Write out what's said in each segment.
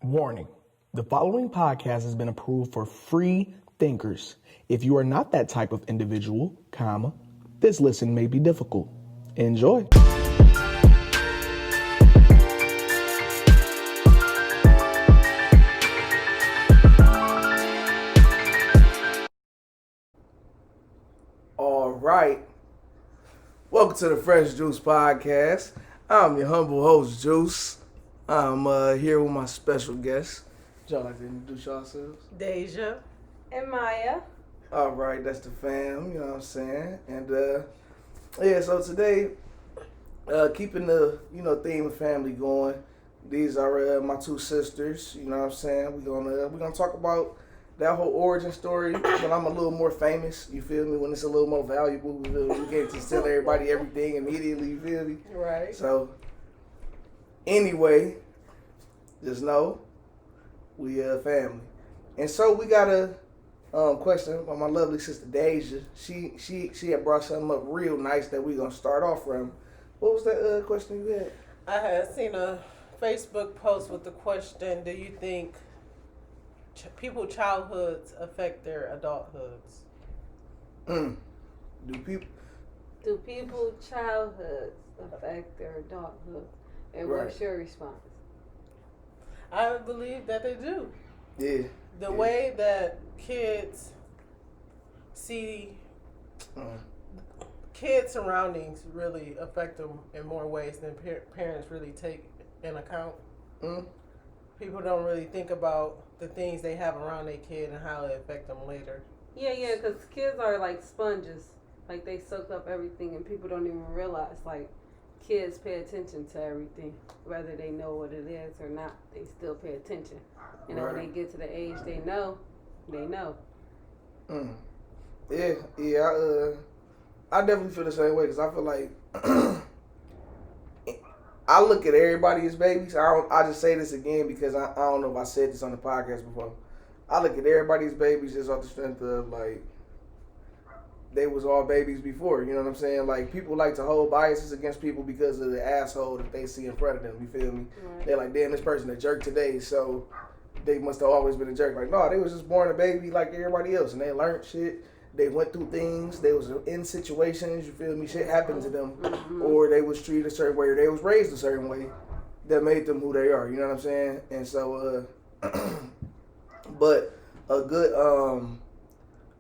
Warning. The following podcast has been approved for free thinkers. If you are not that type of individual, this listen may be difficult. Enjoy. All right. Welcome to the Fresh Juice Podcast. I'm your humble host, Juice. I'm here with my special guest. Would y'all like to introduce yourselves? Daja and Miah. All right, that's the fam, you know what I'm saying? And so today, keeping the theme of family going. These are my two sisters, you know what I'm saying? We're gonna talk about that whole origin story when I'm a little more famous, you feel me? When it's a little more valuable, we get to tell everybody everything immediately, you feel me? Right. So anyway, just know we family. And so we got a question by my lovely sister Daja. She had brought something up real nice that we're gonna start off from. What was that question you had? I had seen a Facebook post with the question, do you think people's childhoods affect their adulthoods? Do people's childhoods affect their adulthood? And Right. What's your response? I believe that they do. Yeah. The way that kids see kids' surroundings really affect them in more ways than parents really take in account. People don't really think about the things they have around their kid and how it affect them later. Yeah, because kids are like sponges. Like they soak up everything, and people don't even realize. Like kids pay attention to everything, whether they know what it is or not. They still pay attention. And when they get to the age they know, they know. Yeah. I definitely feel the same way because I feel like I look at everybody as babies. I just say this again because I don't know if I said this on the podcast before. I look at everybody as babies just off the strength of like they was all babies before. You know what I'm saying? Like people like to hold biases against people because of the asshole that they see in front of them. You feel me? Right. They're like, damn, this person a jerk today, so they must have always been a jerk. Like, no, they was just born a baby like everybody else, and they learned shit. They went through things. They was in situations. You feel me? Shit happened to them, or they was treated a certain way, or they was raised a certain way that made them who they are. You know what I'm saying? And so, but a good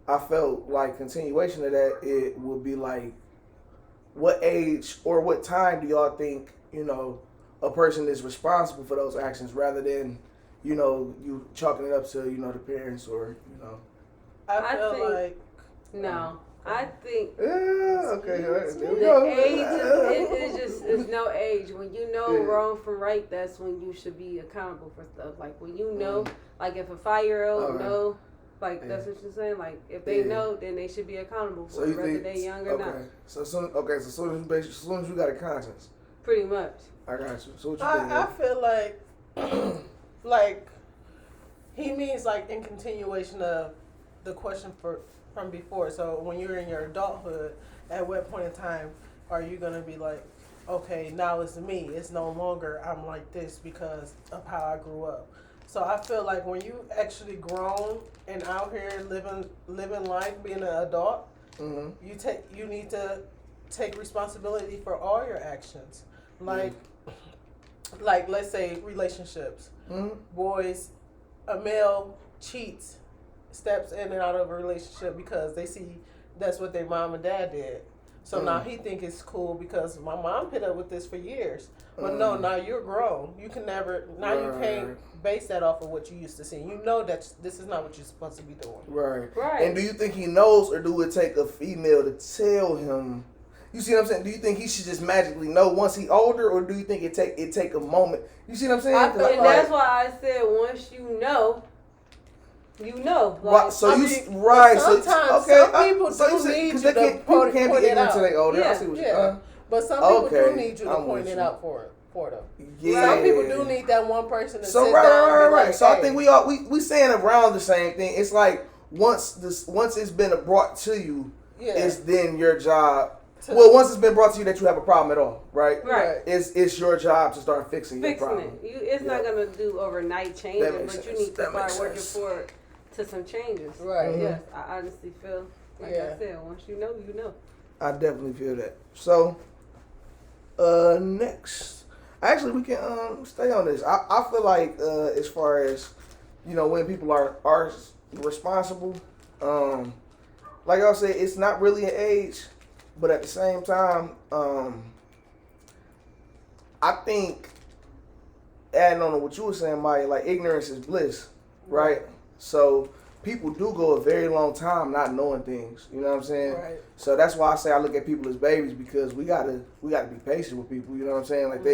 I felt like continuation of that, it would be like, what age or what time do y'all think, a person is responsible for those actions rather than, you chalking it up to, the parents or, I feel like... No. I think okay. The age is no age. When you know wrong from right, that's when you should be accountable for stuff. Like when you know, like if a 5-year-old know, like that's what you're saying. Like if they know, then they should be accountable for it, whether they young or not. So soon as you got a conscience. Pretty much. I got you. So what you think? I feel like he means like in continuation of the question from before. So when you're in your adulthood, at what point in time are you going to be like, okay, now it's me. It's no longer I'm like this because of how I grew up. So I feel like when you actually grown and out here living life, being an adult, you need to take responsibility for all your actions. Like let's say relationships. Boys, a male cheats, steps in and out of a relationship because they see that's what their mom and dad did. So now he think it's cool because my mom put up with this for years. But no, now you're grown. You can never, you can't base that off of what you used to see. You know that this is not what you're supposed to be doing. Right. And do you think he knows, or do it take a female to tell him? You see what I'm saying? Do you think he should just magically know once he older, or do you think it take a moment? You see what I'm saying? And that's why I said once you know. Like, sometimes some people do need you to point it out. But some people do need you to point it out for them. Yeah. Some people do need that one person to sit down. Right. So I think we saying around the same thing. It's like once it's been brought to you, it's then your job Well, once it's been brought to you that you have a problem at all, right? Right. It's your job to start fixing your problem. It. It's not gonna do overnight changes, but sense. you need to That start makes working sense. forward to some changes. Right. Mhm. Yes, I honestly feel like I said, once you know, you know. I definitely feel that. So, next, actually, we can stay on this. I feel like as far as when people are responsible, like I said, it's not really an age, but at the same time, I think adding on to what you were saying, Maya, like ignorance is bliss, right? So people do go a very long time not knowing things. You know what I'm saying? Right. So that's why I say I look at people as babies, because we gotta be patient with people. You know what I'm saying? Like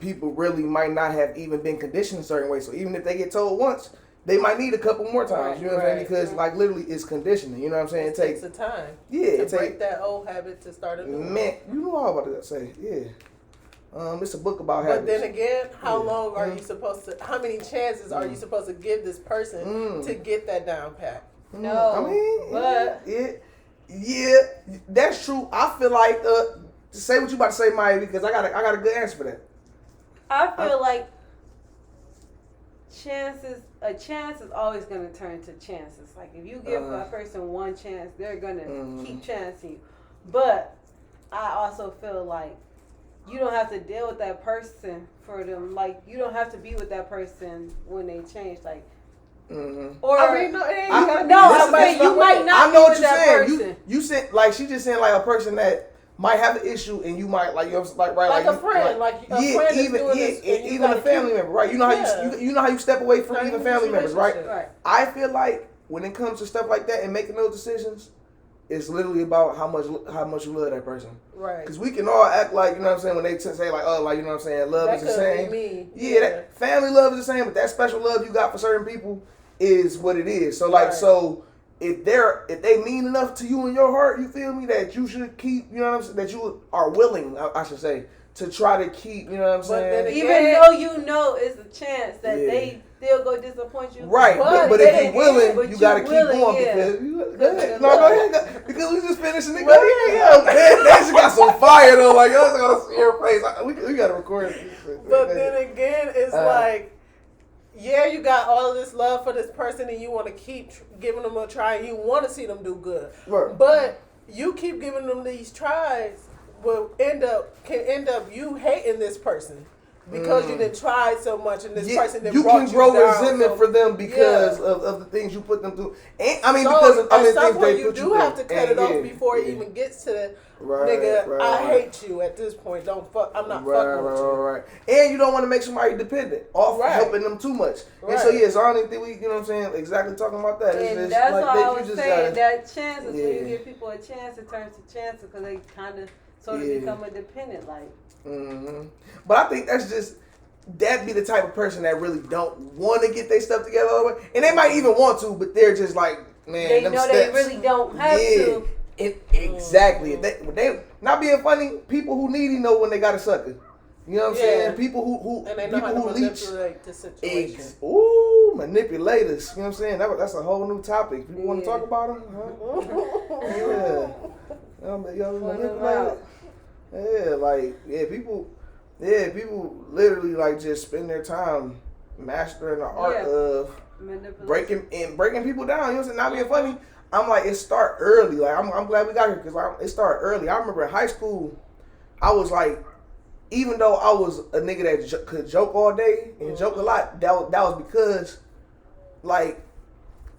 people really might not have even been conditioned a certain way. So even if they get told once, they might need a couple more times. You know what I'm saying? Because like literally, it's conditioning. You know what I'm saying? It takes the time. Yeah, to break that old habit to start a new one. Man, you know all about that. Say it's a book about habits. But then again, how long are you supposed to? How many chances are you supposed to give this person to get that down pat? No, I mean, but yeah, that's true. I feel like say what you about to say, Maya, because I got a good answer for that. I feel like a chance is always going to turn to chances. Like if you give a person one chance, they're going to keep chancing you. But I also feel like you don't have to deal with that person for them. Like you don't have to be with that person when they change. Like, or I mean, no, it ain't I'm saying you might not. I know be what with you're that saying. person. You said like she just saying like a person that might have an issue and you might like like right like like a friend, like a friend is doing this, and you even a gotta family keep- member, right? You know how you know how you step away from Not even even family just members, right? relationship. Right. I feel like when it comes to stuff like that and making those decisions, it's literally about how much you love that person. Right. Because we can all act like, you know what I'm saying, when they say like, oh, like, you know what I'm saying, love That is the could same. be me. Yeah, that family love is the same, but that special love you got for certain people is what it is. So like, so if they mean enough to you in your heart, you feel me, that you should keep, you know what I'm saying, that you are willing, I should say, to try to keep, you know what I'm saying? Even though you know it's a chance that they still go disappoint you. Right, but if you're willing, you gotta keep going because go ahead. Because we just finished the nigga. They just got some fire though. Like y'all gotta see her face. We gotta record it. But then again, it's like, yeah, you got all of this love for this person and you want to keep giving them a try and you want to see them do good. Right. But you keep giving them these tries can end up you hating this person. Because you didn't try so much and this person didn't brought you can grow down, resentment for them because of the things you put them through. And I mean, so because of at some things point they you put do you have through. to cut it off before it even gets to the nigga. I hate you at this point. Don't fuck. I'm not fucking with you. Right. And you don't want to make somebody dependent off helping them too much. And so so I don't think we, you know what I'm saying, exactly talking about that. And it's that's like why I was saying that chances, when you give people a chance, it turns to chances because they kind of sort of become a dependent like. But I think that'd be the type of person that really don't want to get their stuff together all the way. And they might even want to, but they're just like, man, they them know steps. they really don't have to. Exactly. They not being funny, people who needy know when they got a sucker. You know what I'm saying? People who and they know how to manipulate the situation. Manipulators. You know what I'm saying? That's a whole new topic. You want to talk about them? Huh? Y'all manipulated? People literally like just spend their time mastering the art of breaking people down. You know what I'm saying? Not being funny. I'm like, it start early. Like I'm glad we got here because it started early. I remember in high school, I was like, even though I was a nigga that could joke all day and joke a lot, that was because like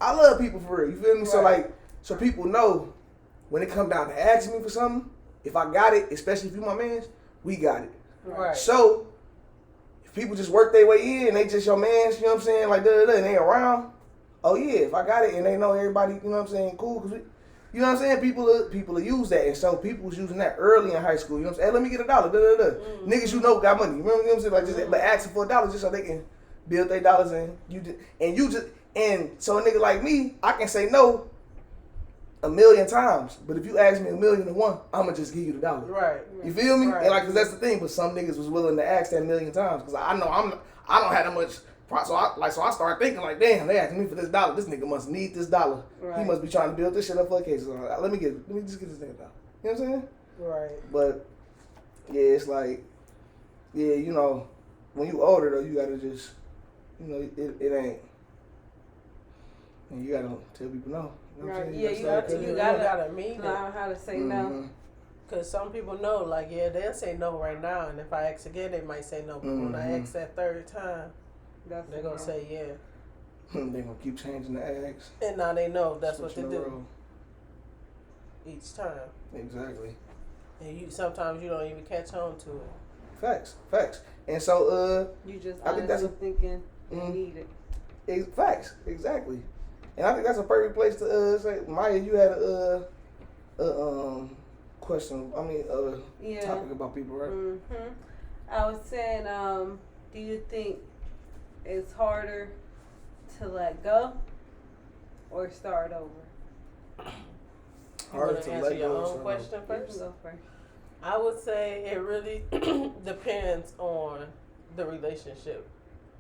I love people for real. You feel me? Right. So people know when it come down to asking me for something, if I got it, especially if you my mans, we got it. Right. So if people just work their way in, they just your mans, you know what I'm saying, like and they around. Oh yeah, if I got it and they know everybody, you know what I'm saying, cool. Cause you know what I'm saying, people will use that, and so people was using that early in high school. You know what I'm saying? Hey, let me get $1. Niggas you know got money. You remember what I'm saying? Like just but asking for $1 just so they can build their dollars in. And so a nigga like me, I can say no 1,000,000 times, but if you ask me 1,000,001, I'ma just give you the $1. Right. You feel me? Right. And like, cause that's the thing. But some niggas was willing to ask that 1,000,000 times, cause I know I don't have that much. So I started thinking like, damn, they asking me for this $1. This nigga must need this $1. Right. He must be trying to build this shit up for a case. So let me just get this nigga $1. You know what I'm saying? Right. But yeah, it's like, yeah, you know, when you older though, you gotta just, you know, it ain't. And you gotta tell people no. You know what I'm Right. saying? Yeah, you gotta mean learn it. how to say no. Because some people know, like, yeah, they'll say no right now, and if I ask again, they might say no. But when I ask that third time, they're going to say yeah. They're going to keep changing the eggs. And now they know that's what they do. Each time. Exactly. And sometimes you don't even catch on to it. Facts. And so, you just I think that's thinking you need it. Facts, exactly. And I think that's a perfect place to say, Maya, you had a question. I mean, topic about people, right? Mm-hmm. I was saying, do you think it's harder to let go or start over? Hard to answer let your go. own question first. Go first. I would say it really depends on the relationship,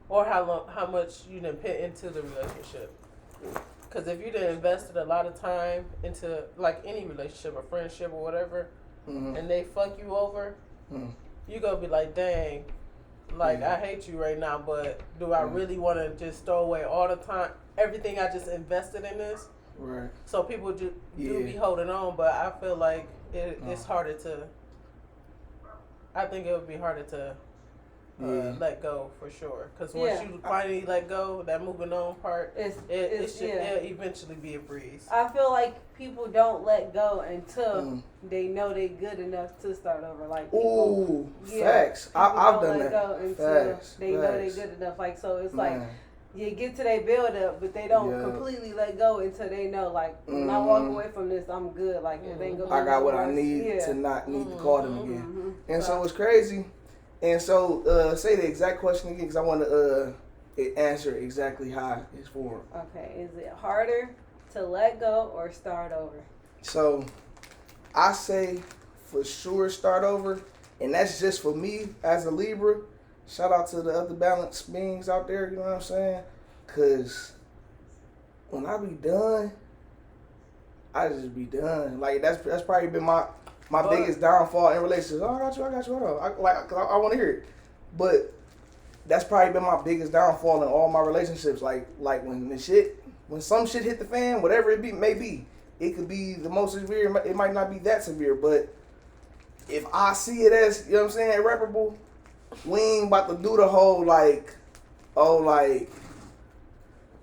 or how much you done put into the relationship. Because if you done invested a lot of time into like any relationship or friendship or whatever, and they fuck you over, you gonna be like, dang, like I hate you right now, but do I really want to just throw away all the time, everything I just invested in this? Right. So people do be holding on, but I feel like it's harder to. I think it would be harder to let go for sure. Because once you finally let go, that moving on part, it should eventually be a breeze. I feel like people don't let go until they know they good enough to start over. Like people, facts. I've done that. Go until they know they good enough. Like so, it's like. You get to their build up, but they don't completely let go until they know, like, when I walk away from this, I'm good. Like, it ain't gonna I got what I need to not need to call them again. And so it's crazy. And so say the exact question again, because I want to answer exactly how it's formed. Okay, is it harder to let go or start over? So I say for sure start over, and that's just for me as a Libra. Shout out to the other balanced beings out there, you know what I'm saying? Because when I be done, I just be done. Like, that's probably been my biggest downfall in relationships. Oh, I got you, hold on. I want to hear it. But that's probably been my biggest downfall in all my relationships. Like when some shit hit the fan, whatever it may be, it could be the most severe, it might not be that severe, but if I see it as, you know what I'm saying, irreparable, we ain't about to do the whole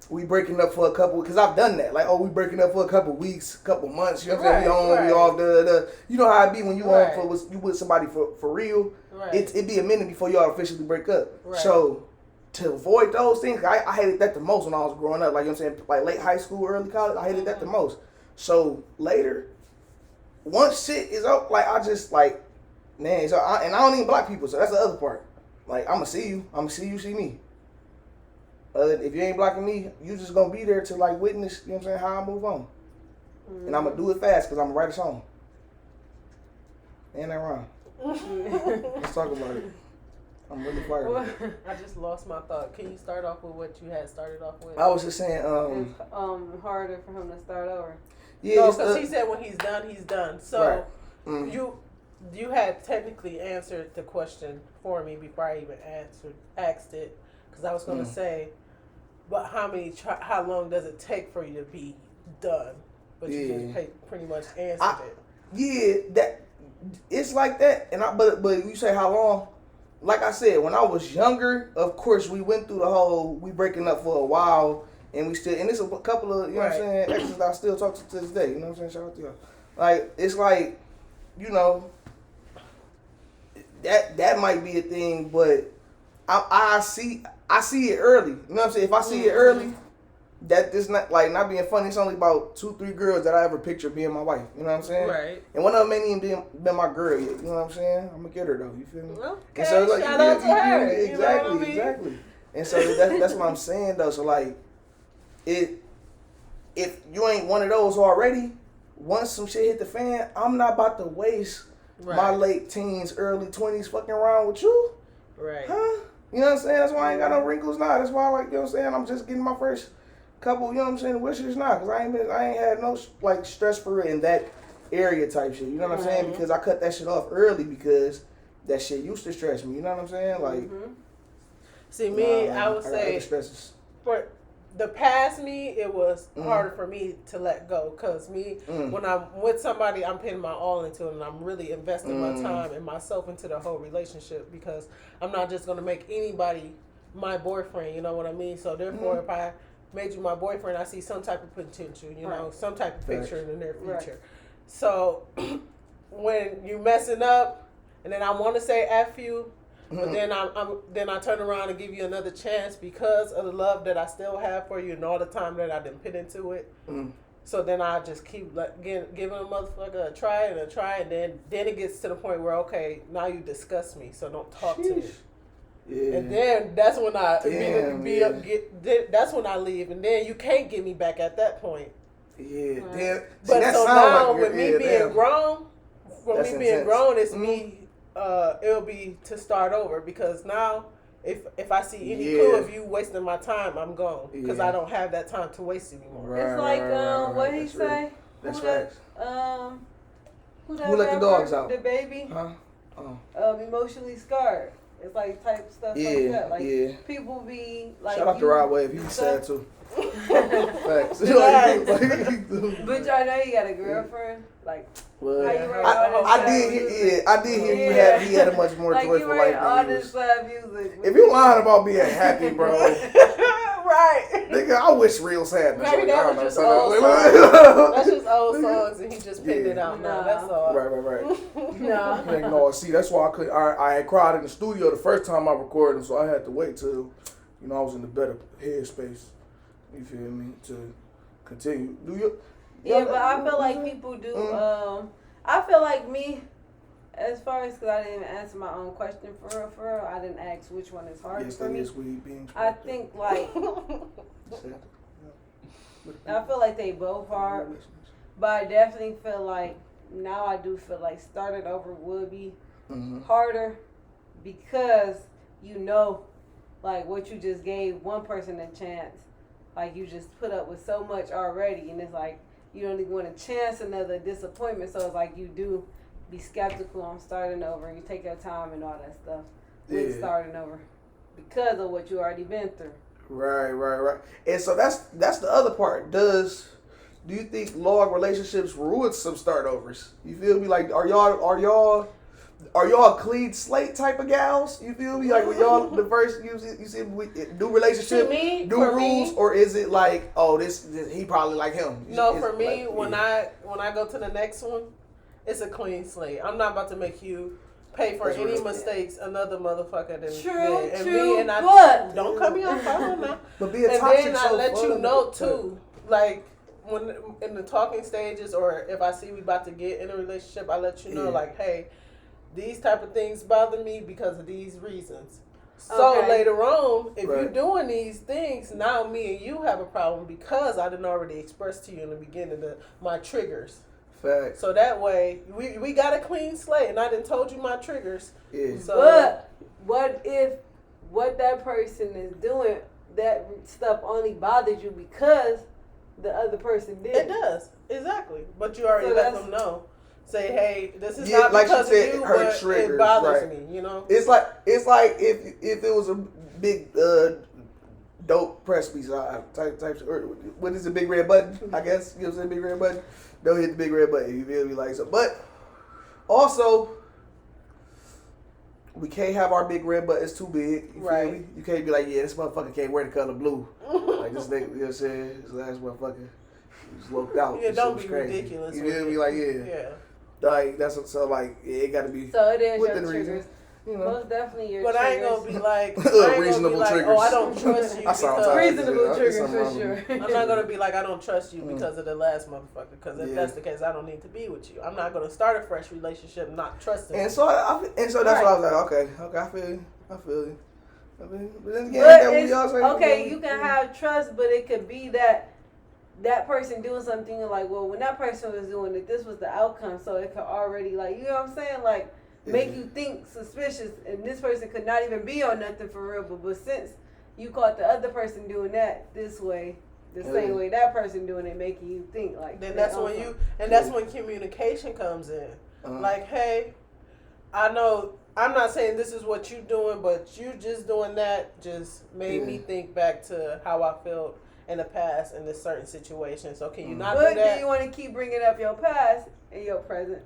we breaking up for a couple, because I've done that. Like, we breaking up for a couple weeks, couple months, you know what I'm saying? We off the you know how it be when you you with somebody for real. Right. It be a minute before y'all officially break up. Right. So to avoid those things, I hated that the most when I was growing up. Like, you know what I'm saying? Like late high school, early college, I hated that the most. So later, once shit is up, like I just like, man, so I don't even block people, so that's the other part. Like, I'ma see you see me. If you ain't blocking me, you just gonna be there to like witness, you know what I'm saying, how I move on. And I'm gonna do it fast because I'm gonna write a song. Ain't that wrong? Let's talk about it. I'm really fired. Well, I just lost my thought. Can you start off with what you had started off with? I was just saying, it's harder for him to start over. Yeah, no, because he said when he's done, he's done. So you had technically answered the question for me before I even asked it, because I was going to say, but how long does it take for you to be done? But you just pretty much answered it. Yeah, that it's like that, and but you say how long? Like I said, when I was younger, of course we went through the whole we breaking up for a while, and it's a couple of, you know what I'm saying, exes that I still talk to this day. You know what I'm saying? Shout out to y'all. Like, it's like, you know, that might be a thing, but I see it early. You know what I'm saying? If I see it early, that this not being funny. It's only about 2-3 girls that I ever picture being my wife. You know what I'm saying? Right. And one of them ain't even been my girl yet. You know what I'm saying? I'm gonna get her though. You feel me? Okay. And so, like, shout out to her. Exactly, you know what I mean? exactly. And so that's what I'm saying though. So like, if you ain't one of those already, once some shit hit the fan, I'm not about to waste my late teens, early 20s fucking around with you. Right. Huh? You know what I'm saying? That's why I ain't got no wrinkles now. That's why, like, you know what I'm saying, I'm just getting my first couple, you know what I'm saying, wishes now, because I ain't had no like stress for it area type shit. You know what I'm saying? Because I cut that shit off early because that shit used to stress me. You know what I'm saying? Like, see me, I would I say stresses. for the past me, it was harder for me to let go. Cause me, when I'm with somebody, I'm putting my all into it, and I'm really investing my time and myself into the whole relationship. Because I'm not just gonna make anybody my boyfriend. You know what I mean? So therefore, if I made you my boyfriend, I see some type of potential. You know, some type of picture in the near future. Right. So when you messing up, and then I want to say F you. But then I turn around and give you another chance because of the love that I still have for you and all the time that I done put into it. So then I just keep giving a motherfucker a try, and then it gets to the point where okay, now you disgust me, so don't talk to me. Yeah. And then that's when I that's when I leave, and then you can't get me back at that point. Yeah. Right. Damn. But that so now like with me being grown, it's me. It'll be to start over because now if I see any clue of you wasting my time, I'm gone because I don't have that time to waste anymore. Right, it's like what he say? That's facts. Who let the dogs out? The baby. Huh? Emotionally scarred. It's like type stuff like that. Like people be like. Shout out to Rod Wave. He be sad too. Facts. But I know you got a girlfriend. Like. Well, I did hear he had a much more joyful life than you. If you lying about being happy, bro, right? Nigga, I wish real sadness. Maybe that was just old songs. That's just old songs, and he just picked it out. No, that's all. Right. No. No, see, that's why I had cried in the studio the first time I recorded, so I had to wait till I was in the better headspace. You feel me? To continue. Do you? Yeah, but I feel like people do. I feel like me, as far as because I didn't even answer my own question for real. I didn't ask which one is harder for me. I think like I feel like they both hard, but I definitely feel like now I do feel like starting over would be harder because like what you just gave one person a chance, like you just put up with so much already, and it's like. You don't even want to chance another disappointment, so it's like you do be skeptical on starting over. You take your time and all that stuff with starting over because of what you already been through. Right. And so that's the other part. Do you think long relationships ruin some start overs? You feel me? Like are y'all a clean slate type of gals? You feel me? Like when y'all the first you see new relationship, new rules, or is it like this he probably like him? No, for me when I go to the next one, it's a clean slate. I'm not about to make you pay for any mistakes another motherfucker than True, but don't cut me off now. But being toxic, and then I let you know too, like. When in the talking stages, or if I see we about to get in a relationship, I let you know, like, hey, these type of things bother me because of these reasons. So later on, if you're doing these things, now me and you have a problem because I didn't already express to you in the beginning my triggers. Fact. So that way, we got a clean slate, and I done told you my triggers. Yeah. So, but what if what that person is doing, that stuff only bothers you because the other person did? It does. Exactly. But you already let them know. Say, hey, this is not like because she said, of you, her but triggers, it bothers me, you know? It's like if it was a big dope press piece type or what is a big red button, I guess. You know what I'm saying? Big red button. Don't hit the big red button. You feel me? Like so. But also we can't have our big red buttons too big. You feel me? You can't be like, yeah, this motherfucker can't wear the color blue. Like this nigga, you know what I'm saying? This last motherfucker just looked out. Yeah, don't be ridiculous. You feel me? Like, yeah. Like, that's what, so like, it gotta be. So it is within your triggers. reason. You know. Most definitely your but triggers. I ain't gonna be like, reasonable triggers. Oh, I don't trust you. Reasonable triggers for sure. I'm not gonna be like, I don't trust you because of the last motherfucker. Because if that's the case, I don't need to be with you. I'm not gonna start a fresh relationship not trusting. And so, that's why I was like, okay, I feel you. But then again, you can have trust, but it could be that person doing something like, well, when that person was doing it, this was the outcome, so it could already, like, you know what I'm saying, like, make you think suspicious, and this person could not even be on nothing for real, but since you caught the other person doing that this way, the same way that person doing it, making you think like. Then that's when that's when communication comes in. Like, hey, I know I'm not saying this is what you're doing, but you just doing that just made me think back to how I felt in the past in this certain situation. So can you not do that? But do you want to keep bringing up your past in your present?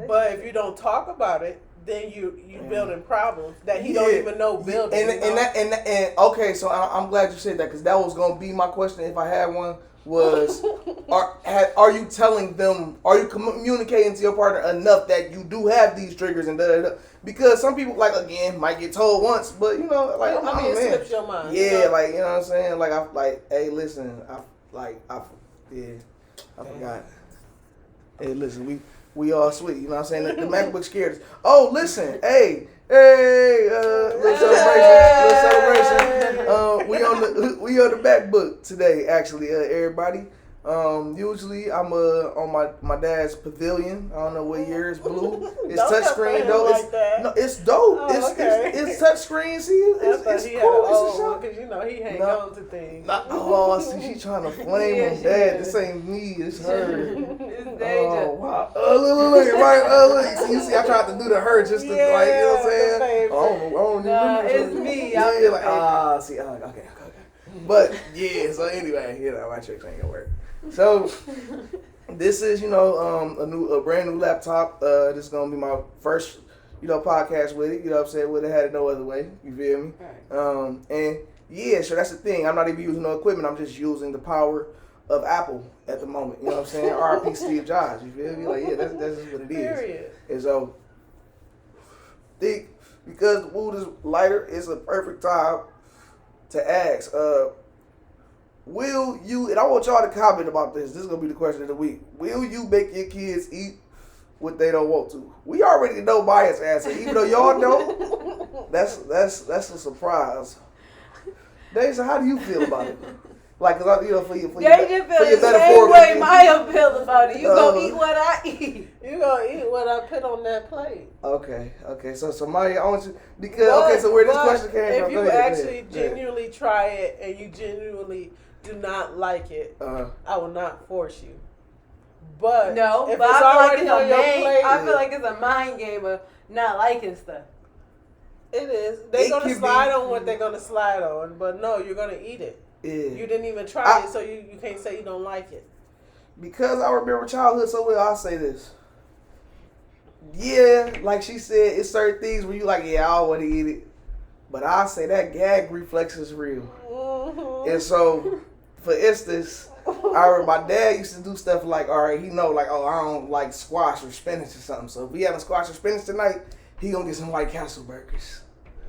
But if you don't talk about it, then you building problems that he don't even know building. And okay, so I'm glad you said that, because that was gonna be my question if I had one. Was are you telling them? Are you communicating to your partner enough that you do have these triggers and da? Because some people, like, again, might get told once, but you know, like, I mean, it slips your mind. Yeah, you know? Like, you know what I'm saying? Like, hey, listen, I forgot. Hey, listen, we all sweet, you know what I'm saying? The MacBook scared us. Oh, listen, hey, little celebration. We on the MacBook today, actually, everybody. Usually I'm on my dad's Pavilion. I don't know what year. It's blue. It's touchscreen though. It's dope. It's touchscreen. See, it's cool. It's a show. Because you know he hang on to things. See, she trying to flame him, Dad. This ain't me. It's her. It's Daja. Oh wow. Look, right. Look. You see, I tried to do the her just to, like, you know what I'm saying? I don't remember. It's me. Yeah, like, see, okay. But yeah, so anyway, you know, my tricks ain't gonna work. So this is, you know, a brand new laptop. This is gonna be my first, you know, podcast with it. You know what I'm saying? Would have had it no other way. You feel me? Right. And yeah, so that's the thing. I'm not even using no equipment. I'm just using the power of Apple at the moment. You know what I'm saying? R.I.P. Steve Jobs. You feel me? Like, yeah, that's just what it is. Period. And so, because the mood is lighter, it's a perfect time to ask, will you, and I want y'all to comment about this. This is going to be the question of the week. Will you make your kids eat what they don't want to? We already know Maya's answer. Even though y'all don't, that's a surprise. Daja, how do you feel about it? Like, cause you know, for your the same way Maya feels about it. You gonna eat what I eat. You gonna eat what I put on that plate. Okay. So Maya, I want you, because so where this question came from? If you actually genuinely try it and you genuinely do not like it, I will not force you. But no, if but it's already on your plate, I feel like it's a mind game of not liking stuff. It is. They're gonna slide on what they're gonna slide on, but no, you're gonna eat it. Yeah. You didn't even try it, so you can't say you don't like it. Because I remember childhood so well, I'll say this. Yeah, like she said, it's certain things where you like, yeah, I don't want to eat it. But I'll say that gag reflex is real. Mm-hmm. And so, for instance, I remember my dad used to do stuff like, all right, he know, like, oh, I don't like squash or spinach or something. So if we having squash or spinach tonight, he gonna get some White Castle burgers.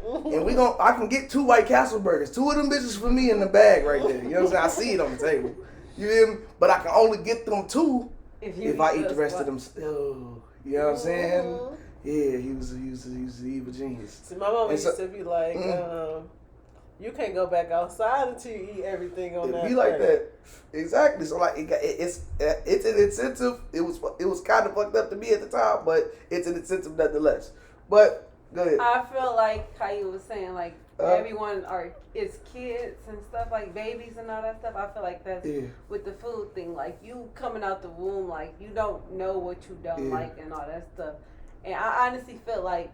And I can get 2 White Castle burgers. 2 of them bitches for me in the bag right there. You know what I'm saying? I see it on the table. You hear me? But I can only get them 2 if I eat the rest of them. Oh, you know what I'm saying? Yeah, he was an evil genius. See, my mama used to be like, you can't go back outside until you eat everything on that. Be like that. Exactly. So like it's an incentive. It was kind of fucked up to me at the time, but it's an incentive nonetheless. But go ahead. I feel like how you was saying, like everyone is kids and stuff, like babies and all that stuff. I feel like that's with the food thing. Like you coming out the womb, like you don't know what you don't like and all that stuff. And I honestly feel like,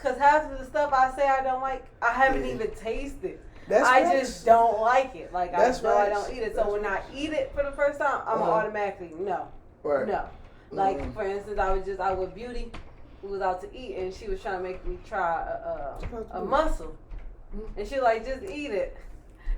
cause half of the stuff I say I don't like, I haven't even tasted. Just don't like it. Like I know I don't eat it. So when I eat it for the first time, I'm automatically no. Like for instance, I was Beauty. We was out to eat and she was trying to make me try a mussel. And she was like, just eat it.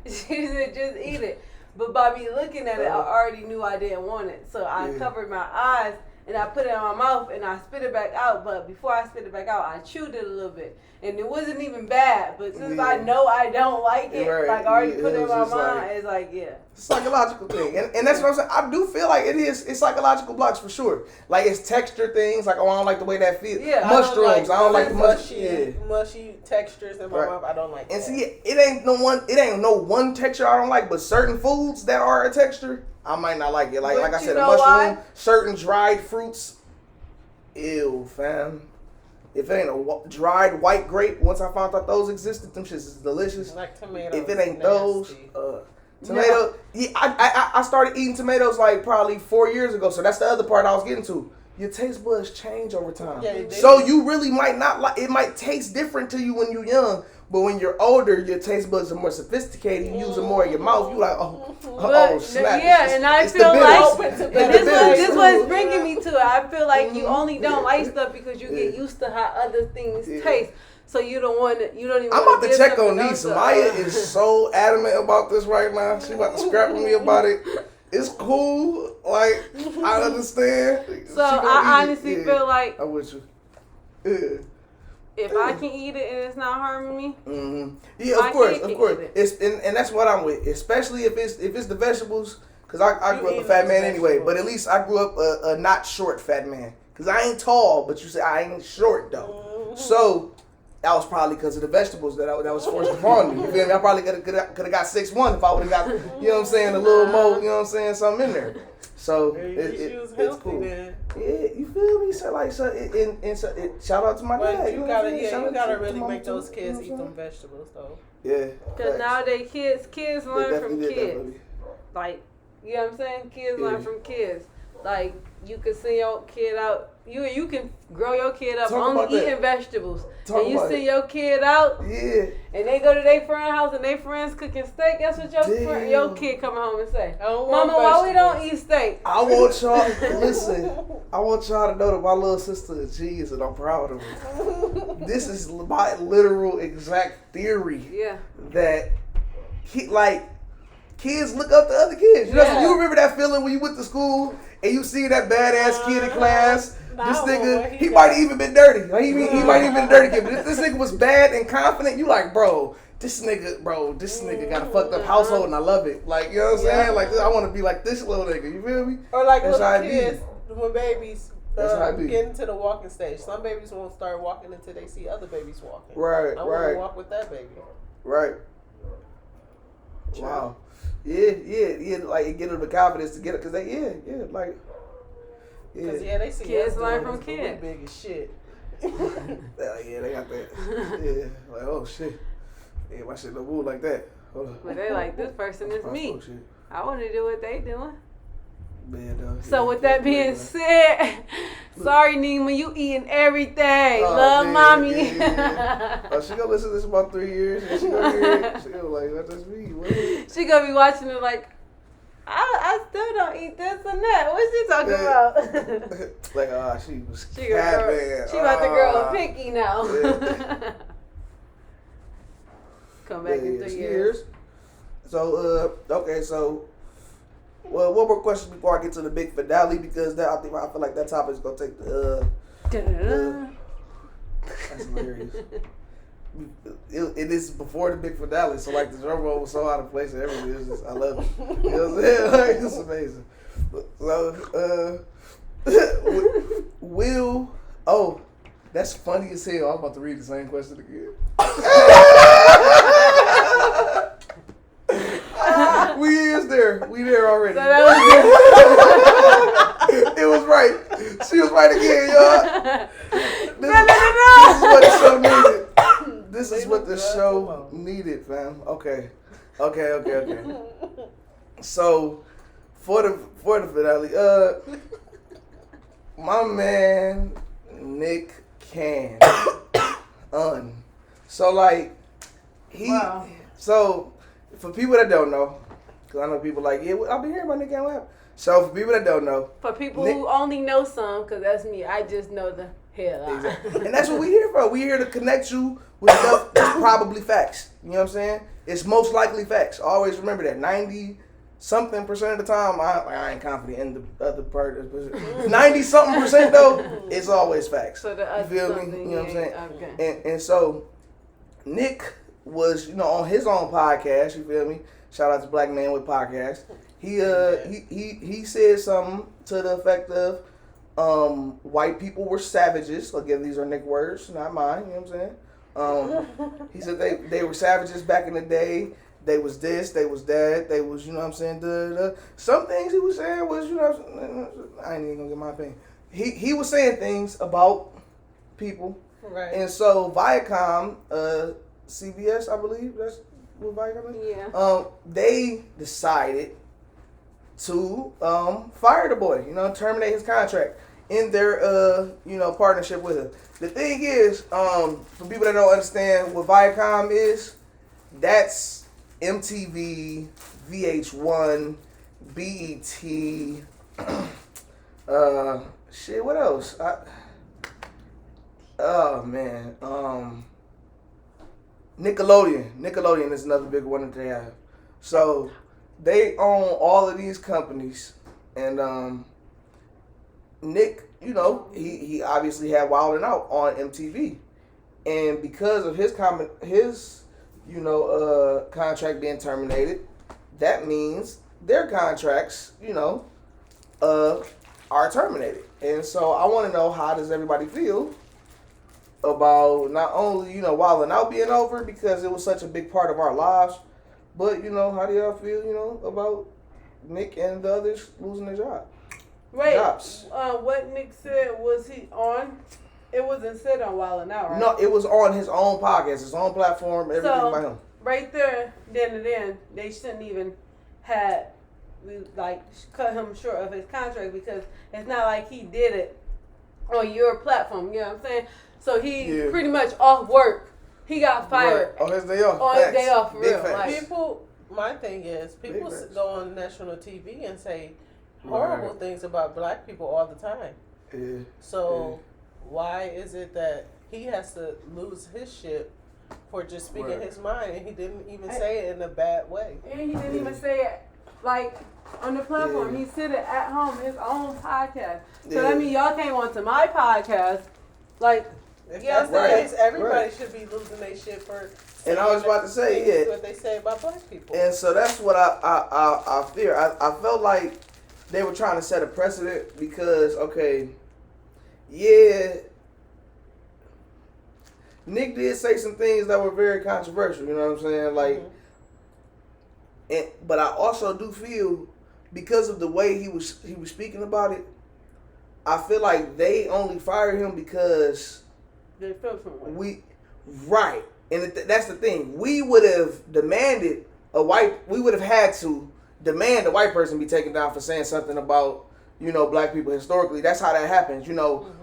She said, just eat it. But by me looking at it, I already knew I didn't want it. So I covered my eyes and I put it in my mouth and I spit it back out. But before I spit it back out, I chewed it a little bit. And it wasn't even bad. But since I know I don't like it, like I already put it in my mind, it's like, it's a psychological thing. And that's what I'm saying. I do feel like it's psychological blocks for sure. Like it's texture things, like, oh, I don't like the way that feels. Yeah, mushrooms, I don't like the mushy textures in my mouth. I don't like and that. See, it ain't no one texture I don't like, but certain foods that are a texture, I might not like it. Like I said, a mushroom, certain dried fruits. Ew, fam. If it ain't a dried white grape, once I found out those existed, them shits is delicious. Like tomatoes. If it ain't those, tomato, Yeah, I started eating tomatoes like probably 4 years ago. So that's the other part I was getting to. Your taste buds change over time. Yeah, so you really might not like. It might taste different to you when you're young. But when you're older, your taste buds are more sophisticated. You use them more in your mouth. You like, oh snap. Yeah, and I feel like this was was bringing me to it. I feel like you only don't like stuff because you get used to how other things taste. So you don't want to. You don't even. I'm about to check on these. Maya is so adamant about this right now. She about to scrap with me about it. It's cool. Like I understand. So I honestly feel like I'm with you. Yeah. If I can eat it and it's not harming me, yeah, of course. It's and that's what I'm with, especially if it's the vegetables. Cause I grew up a fat man anyway, but at least I grew up a not short fat man. Cause I ain't tall, but you say I ain't short though. So that was probably because of the vegetables that was forced upon me. You feel me? I probably could have got 6'1" if I would have got, you know what I'm saying, a little more, you know what I'm saying, something in there. So it's cool. Then. Yeah, you feel me? So like, shout out to my dad. You gotta really make those kids eat them vegetables though. Yeah. Because nowadays kids learn from kids. Like, you know what I'm saying? Kids learn from kids. Like, you can send your kid out. You can grow your kid up only eating vegetables. And you send your kid out. Yeah. And they go to their friend's house and their friends cooking steak. That's what your kid coming home and say. Mama, why we don't eat steak? I want y'all I want y'all to know that my little sister is genius and I'm proud of her. This is my literal exact theory. Yeah. That kids look up to other kids. You know, you remember that feeling when you went to school and you see that badass kid in class. This nigga, he might have even been dirty. Like, he might have even been dirty kid. But if this nigga was bad and confident, you like, bro, this nigga got a fucked up household and I love it. Like, you know what I'm saying? Like, I want to be like this little nigga. You feel me? Or like little kids, when babies get into the walking stage. Some babies won't start walking until they see other babies walking. Right, I want to walk with that baby. Right. Wow. Yeah. Like, get them the confidence to get it. Because Because they see kids learn from kids. Big as shit. Yeah, they got that. Yeah, like, oh shit. Yeah, my shit don't move like that. But they like, this person is me. I want to do what they doing. Man, so with that being said, sorry Nima, you eating everything. Love mommy. Yeah. Oh, she gonna listen to this about 3 years and she gonna hear it. She gonna like, what does me? What? She gonna be watching it like, I still don't eat this and that. What's she talking about? Like, she was capping. She about to grow a picky now. Yeah. Come back in 3 years. So, okay, so, well, one more question before I get to the big finale, because I feel like that topic is gonna take that's hilarious. It is before the big finale, so like the drum roll was so out of place and everything. It's just, I love it. You know what I'm saying? Like, it's amazing. So, that's funny as hell. I'm about to read the same question again. We there already. So it was right. She was right again, y'all. This is what the show needed. This is what the show needed, fam. Okay. So for the finale, my man Nick Cannon. So so for people that don't know, because I know people like, yeah, I've been hearing about Nick Cannon. So for people that don't know, for people who only know some, because that's me, I just know the hell. Exactly. And that's what we here for. We here to connect you with stuff that's probably facts. You know what I'm saying? It's most likely facts. Always remember that. 90-something% of the time, I ain't confident in the other part. 90-something% though, it's always facts. So you feel me? You know what I'm saying? Okay. And so Nick was, on his own podcast. You feel me? Shout out to Black Man with Podcast. He said something to the effect of white people were savages. Again, these are Nick words, not mine. You know what I'm saying? He said they were savages back in the day. They was this, they was that, they was, you know what I'm saying, Some things he was saying was, I ain't even gonna get my opinion. He was saying things about people. Right. And so Viacom, CBS, I believe, that's what Viacom is? Yeah. They decided to fire the boy, terminate his contract in their partnership with him. The thing is, for people that don't understand what Viacom is, that's MTV, VH1, BET, what else? Nickelodeon. Nickelodeon is another big one that they have. So they own all of these companies, and Nick, he obviously had Wildin' Out on MTV, and because of his contract being terminated, that means their contracts, are terminated. And so I want to know, how does everybody feel about not only, Wildin' Out being over because it was such a big part of our lives, but, how do y'all feel, about Nick and the others losing their jobs? What Nick said, was he on? It wasn't said on Wildin' Out, right? No, it was on his own podcast, his own platform, everything by him. Right there, then, they shouldn't even have cut him short of his contract, because it's not like he did it on your platform. You know what I'm saying? So he pretty much off work. He got fired on his day off. On his day off, for real. People, my thing is, people go on national TV and say horrible things about black people all the time. Yeah. So why is it that he has to lose his shit for just speaking his mind, and he didn't even say it in a bad way? And he didn't even say it on the platform. He said it at home, his own podcast. So that means y'all came onto my podcast, if that's the case, everybody should be losing their shit for. And I was about to say, what they say about black people. And so that's what I fear. I felt like they were trying to set a precedent because, Nick did say some things that were very controversial. You know what I'm saying? But I also do feel, because of the way he was speaking about it, I feel like they only fired him because they felt some way. And that's the thing. We would have demanded we would have had to demand a white person be taken down for saying something about, black people historically. That's how that happens.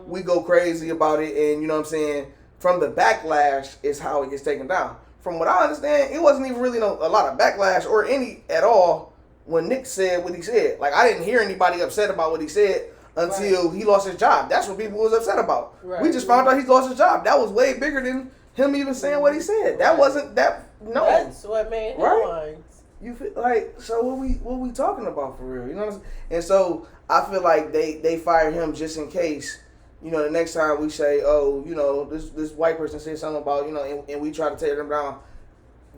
We go crazy about it, and you know what I'm saying, from the backlash is how it gets taken down. From what I understand, it wasn't even really a lot of backlash or any at all when Nick said what he said. I didn't hear anybody upset about what he said until he lost his job. That's what people was upset about. Right. We just found out he lost his job. That was way bigger than him even saying what he said. That wasn't that. No, that's what made headlines. You feel so? What we talking about for real? You know what I'm saying? And so I feel like they fired him just in case. The next time we say, this white person said something about, and we try to tear them down,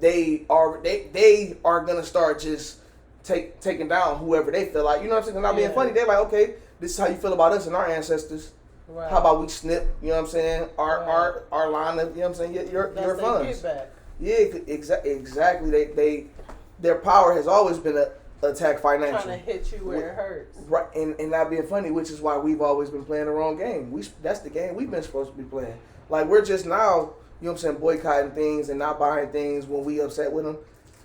they are gonna start just taking down whoever they feel like. You know what I'm saying? Not being funny. They're like, okay, this is how you feel about us and our ancestors. Right. How about we snip? You know what I'm saying? Our line of, you know what I'm saying? Your funds. Yeah, exactly. Their power has always been attack financially. Trying to hit you where it hurts. Right, and not being funny, which is why we've always been playing the wrong game. That's the game we've been supposed to be playing. We're just now, you know what I'm saying, boycotting things and not buying things when we upset with them.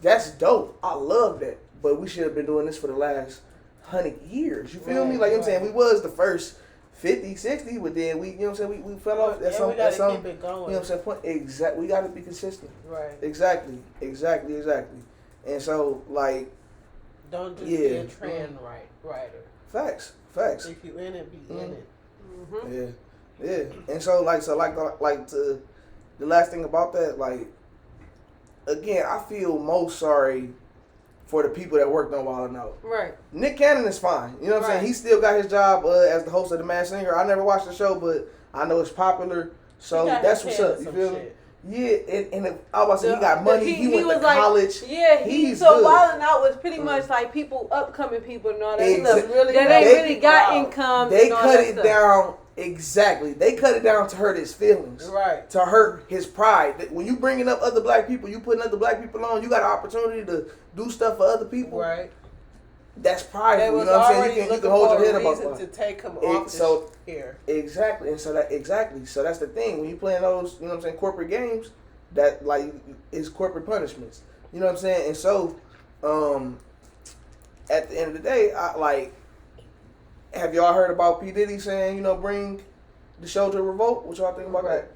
That's dope. I love that. But we should have been doing this for the last 100 years. You feel me? You know what I'm saying? We was the first 50, 60, but then we, you know what I'm saying, we fell off. We got to keep it going. You know what I'm saying? We got to be consistent. Right. Exactly. And so, don't just be a trend writer. Facts. If you in it, be in it. Mm-hmm. Yeah. And so the last thing about that, again, I feel most sorry for the people that worked on Wildin' Out. Right. Nick Cannon is fine. You know what I'm saying? He still got his job as the host of The Masked Singer. I never watched the show, but I know it's popular. So that's what's up. You feel me? Yeah, and I was about to say, he got money. He went to college. Yeah, he's so good. Wildin' Out was pretty much people, upcoming people and all that stuff. That ain't really got income. They cut it down. Exactly. They cut it down to hurt his feelings. Right. To hurt his pride. When you bringing up other black people, you putting other black people on, you got an opportunity to do stuff for other people. Right. That's prideful. You know what I'm saying? You can hold your head up. Reason to take him off here. Exactly. And so that's the thing. When you playing those, you know what I'm saying, corporate games, that is corporate punishments. You know what I'm saying? And so at the end of the day, I like. Have y'all heard about P Diddy saying, bring the show to a revolt? What y'all think about that?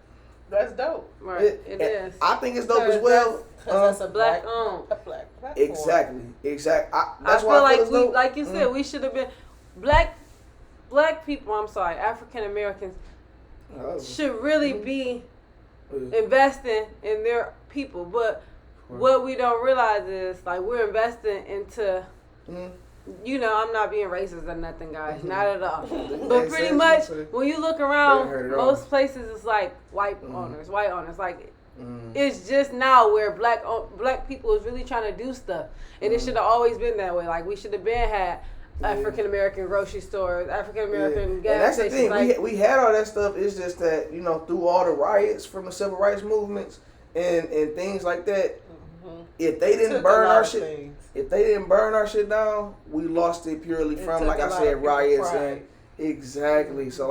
That's dope. Right. It is. I think it's dope as well. Because that's a black platform. Exactly. That's why I feel like like you said, we should have been black people. I'm sorry, African Americans should really be investing in their people, but what we don't realize is like we're investing into. I'm not being racist or nothing, guys. Not at all. But pretty much, when you look around, most places it's like white owners. Like, it's just now where black people is really trying to do stuff. And it should have always been that way. Like, we should have been had African American grocery stores, African American gas stations. And that's the thing. We had all that stuff. It's just that, through all the riots from the civil rights movements and things like that, if they didn't burn our shit, if they didn't burn our shit down, we lost it purely from, like I said, riots and exactly. So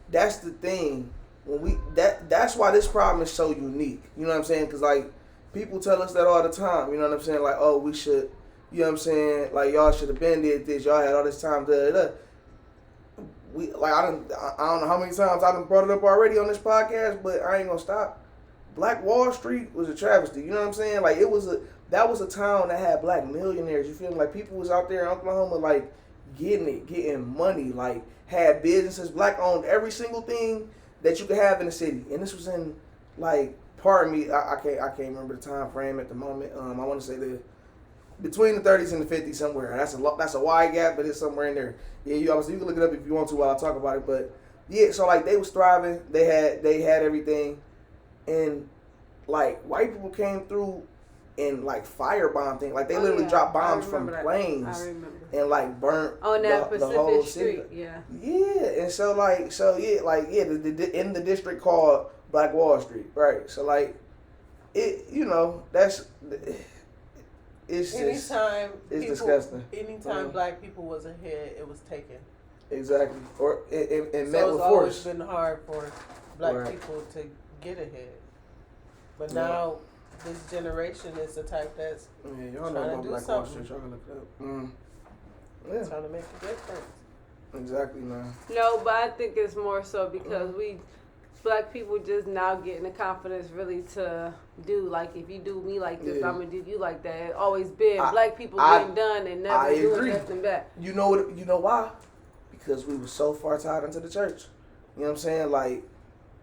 that's the thing. When that's why this problem is so unique. You know what I'm saying? Because like people tell us that all the time. You know what I'm saying? Like, oh, we should. You know what I'm saying? Like y'all should have been did this. Y'all had all this time. We like I don't know how many times I done brought it up already on this podcast, but I ain't gonna stop. Black Wall Street was a travesty. You know what I'm saying? Like that was a town that had black millionaires. You feel me? Like people was out there in Oklahoma like getting money, like had businesses, black owned every single thing that you could have in the city. And this was in like, pardon me, I can't remember the time frame at the moment. I want to say between the 30s and the 50s somewhere. That's a wide gap, but it's somewhere in there. Yeah, you can look it up if you want to while I talk about it. But yeah, so like they was thriving. They had everything. And like white people came through and like firebomb thing. Like they literally dropped bombs from planes and like burnt on that the whole city. Yeah. Yeah, and in the district called Black Wall Street, right? So like it, that's it's disgusting. Anytime black people was ahead, it was taken. Exactly, or it met with force. So it's always been hard for black people to get ahead. But now this generation is the type that's y'all know about Black Wall Street. Y'all can look it up. Trying to make a difference. Exactly, man. No, but I think it's more so because black people just now getting the confidence really to do, like, if you do me like this, I'm gonna do you like that. It's always been black people getting done and never doing nothing back. You know what? You know why? Because we were so far tied into the church. You know what I'm saying? Like,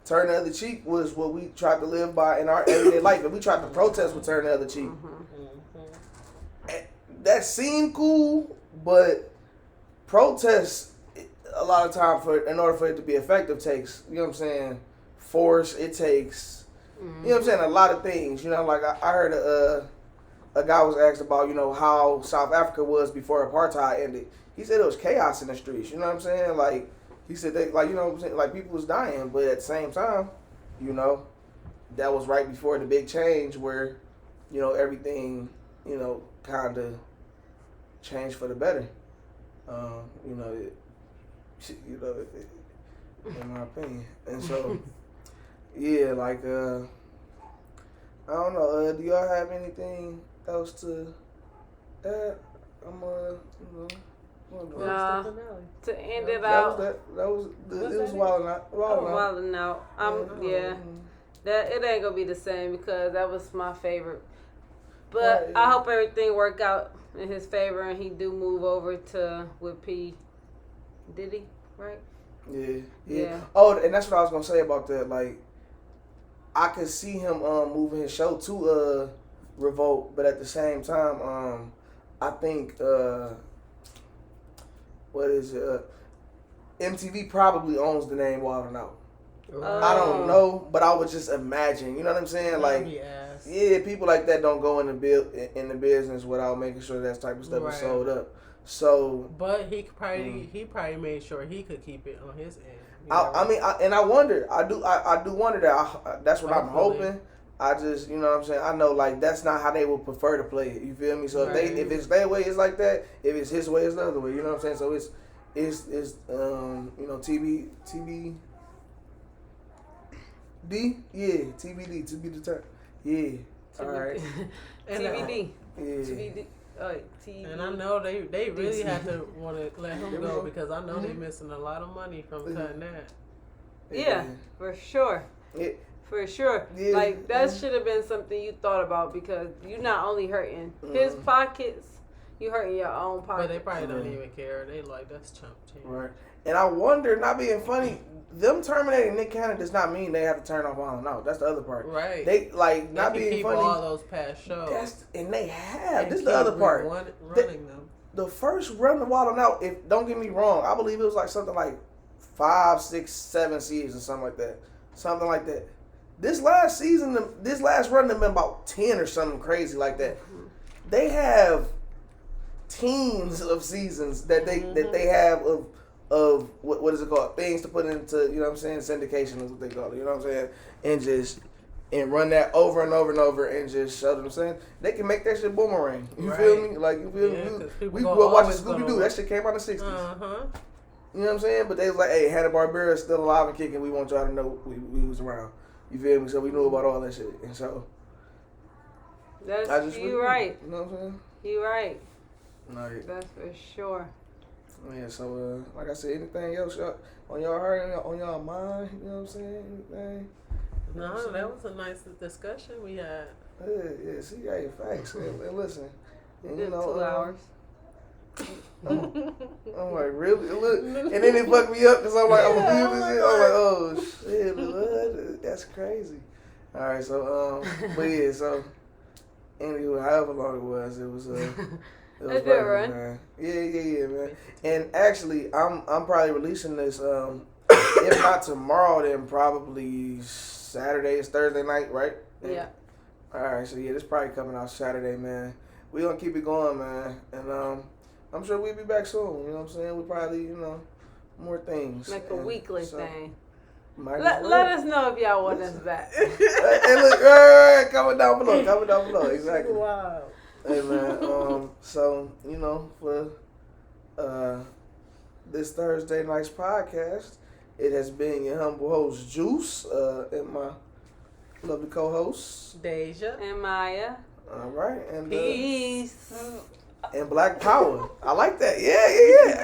turn the other cheek was what we tried to live by in our everyday life. And we tried to protest with turn the other cheek. That seemed cool, but protest, a lot of time, in order for it to be effective, takes, you know what I'm saying, force. It takes, you know what I'm saying, a lot of things. Like I heard a guy was asked about, how South Africa was before apartheid ended. He said it was chaos in the streets. You know what I'm saying? Like, he said that, like, you know what I'm saying? Like, people was dying, but at the same time, that was right before the big change where, everything, kind of changed for the better. In my opinion. And so, yeah, like, I don't know. Do y'all have anything else to add? To end it out. It was wilding out. Wilding out. Yeah. That it ain't gonna be the same because that was my favorite. But I hope everything work out in his favor and he do move over with P. Diddy, right? Yeah. Oh, and that's what I was gonna say about that. Like, I could see him moving his show to Revolt, but at the same time, I think what is it? MTV probably owns the name Wild 'N Out. I don't know, but I would just imagine. You know what I'm saying? Like, yeah, people like that don't go in the business without making sure that type of stuff is sold up. So, but he probably made sure he could keep it on his end. I wonder. I do wonder that. That's what I'm hoping. I just, you know what I'm saying. I know, like, that's not how they would prefer to play it. You feel me? So if it's their way, it's like that. If it's his way, it's the other way. You know what I'm saying? So it's TBD. TBD to be determined. Yeah. All right. TBD. Yeah. TBD. TV. And I know they really have to want to let him go because I know they're missing a lot of money from cutting that. Yeah, for sure. For sure. Yeah. Like, that should have been something you thought about because you're not only hurting his pockets, you hurting your own pockets. But they probably don't even care. They like, that's chump change. Right. And I wonder, not being funny, them terminating Nick Cannon does not mean they have to turn off Wild 'N Out. That's the other part. Right. They, like, not they being keep funny. all those past shows. And they have. And This is the other part. Running them. The first run of Wild 'N Out, if don't get me wrong, I believe it was like something like 5, 6, 7 seasons, something like that. Something like that. This last run, them been about 10 or something crazy like that. They have teams of seasons that they have of what is it called? Things to put into, you know what I'm saying? Syndication is what they call it, you know what I'm saying? And run that over and over and over and just show them, I'm saying? They can make that shit boomerang. You feel me? Like, you feel me? We grew up watching Scooby-Doo. That shit came out in the 60s. You know what I'm saying? But they was like, hey, Hanna-Barbera is still alive and kicking. We want y'all to know we was around. You feel me? So we knew about all that shit. And so You right. You know what I'm saying? You right. No, that's for sure. Yeah, so like I said, anything else on your heart, on your mind, you know what I'm saying? Anything? No, that was a nice discussion we had. Yeah, see, hey, facts. And listen, and, you know, 2 hours. I'm like, really? Look, and then it fucked me up because I'm like, I'm like, oh shit, what? That's crazy. All right, so but yeah, so anyway, however long it was it was good run. Man. Yeah, man. And actually, I'm probably releasing this. If not tomorrow, then probably Saturday. It's Thursday night, right? Yeah. All right, so yeah, this probably coming out Saturday, man. We gonna keep it going, man, and I'm sure we'll be back soon. You know what I'm saying? We probably, more things. Like a weekly thing. Let us know if y'all want us back. Hey, look, comment down below. Exactly. Wow. Hey, man. So, for this Thursday night's podcast, it has been your humble host, Juice, and my lovely co-hosts, Daja and Maya. All right. And peace. And Black Power. I like that. Yeah.